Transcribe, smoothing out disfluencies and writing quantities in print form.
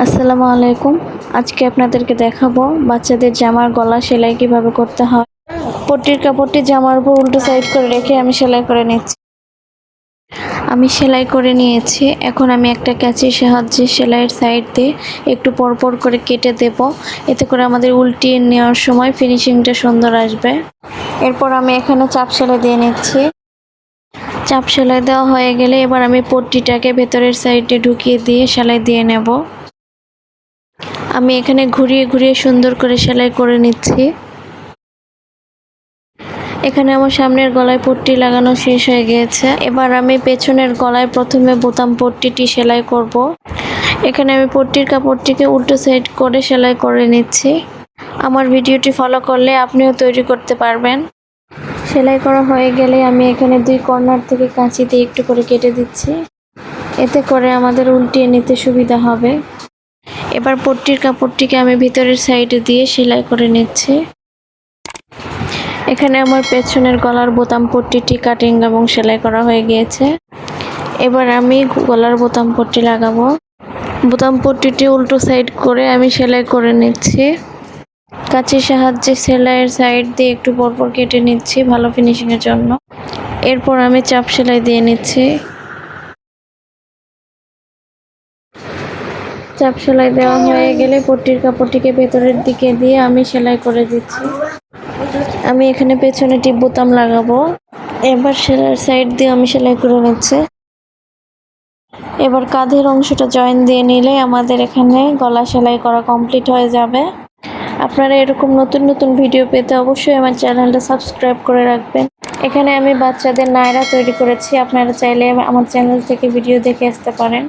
আসসালামু আলাইকুম। আজকে আপনাদেরকে দেখাবো বাচ্চাদের জামার গলা সেলাই কিভাবে করতে হয়। পট্টির কাপড়টি জামার উপর উল্টো সাইড করে রেখে আমি সেলাই করে নিচ্ছি। আমি সেলাই করে নিয়েছি। এখন আমি একটা ক্যাঁচির সাহায্যে সেলাইয়ের সাইড দিয়ে একটু পরপর করে কেটে দেব। এতে করে আমাদের উল্টিয়ে নেওয়ার সময় ফিনিশিংটা সুন্দর আসবে। এরপর আমি এখানে চাপ সেলাই দিয়ে নিচ্ছি। চাপ সেলাই দেওয়া হয়ে গেলে এবার আমি পট্টিটাকে ভেতরের সাইডে ঢুকিয়ে দিয়ে সেলাই দিয়ে নেব। আমি এখানে ঘুরিয়ে ঘুরিয়ে সুন্দর করে সেলাই করে নিচ্ছি। এখানে আমার সামনের গলায় পট্টি লাগানো শেষ হয়ে গিয়েছে। এবার আমি পেছনের গলায় প্রথমে বোতাম পট্টিটি সেলাই করব। এখানে আমি পট্টির কাপড়টিকে উল্টো সাইড করে সেলাই করে নিচ্ছি। আমার ভিডিওটি ফলো করলে আপনিও তৈরি করতে পারবেন। সেলাই করা হয়ে গেলে আমি এখানে দুই কর্নার থেকে কাঁচি দিয়ে একটু করে কেটে দিচ্ছি। এতে করে আমাদের উল্টিয়ে নিতে সুবিধা হবে। এবার পট্টির কাপড়টিকে আমি ভিতরের সাইডে দিয়ে সেলাই করে নিচ্ছি। এখানে আমার পেছনের গলার বোতাম পট্টিটি কাটিং এবং সেলাই করা হয়ে গিয়েছে। এবার আমি গলার বোতাম পট্টি লাগাবো। বোতাম পট্টিটি উল্টো সাইড করে আমি সেলাই করে নিচ্ছি। কাঁচির সাহায্যে সেলাইয়ের সাইড দিয়ে একটু পরপর কেটে নিচ্ছি ভালো ফিনিশিংয়ের জন্য। এরপর আমি চাপ সেলাই দিয়ে নিচ্ছি। চাপ সেলাই দেওয়া হয়ে গেলে পট্টির কাপড়টিকে ভেতরের দিকে দিয়ে আমি সেলাই করে দিচ্ছি। আমি এখানে পেছনে টিপ বোতাম লাগাবো। এবার সেলাইয়ের সাইড দিয়ে আমি সেলাই করে নিচ্ছি। এবার কাঁধের অংশটা জয়েন দিয়ে নিলে আমাদের এখানে গলা সেলাই করা কমপ্লিট হয়ে যাবে। আপনারা এরকম নতুন নতুন ভিডিও পেতে অবশ্যই আমার চ্যানেলটা সাবস্ক্রাইব করে রাখবেন। এখানে আমি বাচ্চাদের নায়রা তৈরি করেছি। আপনারা চাইলে আমার চ্যানেল থেকে ভিডিও দেখে আসতে পারেন।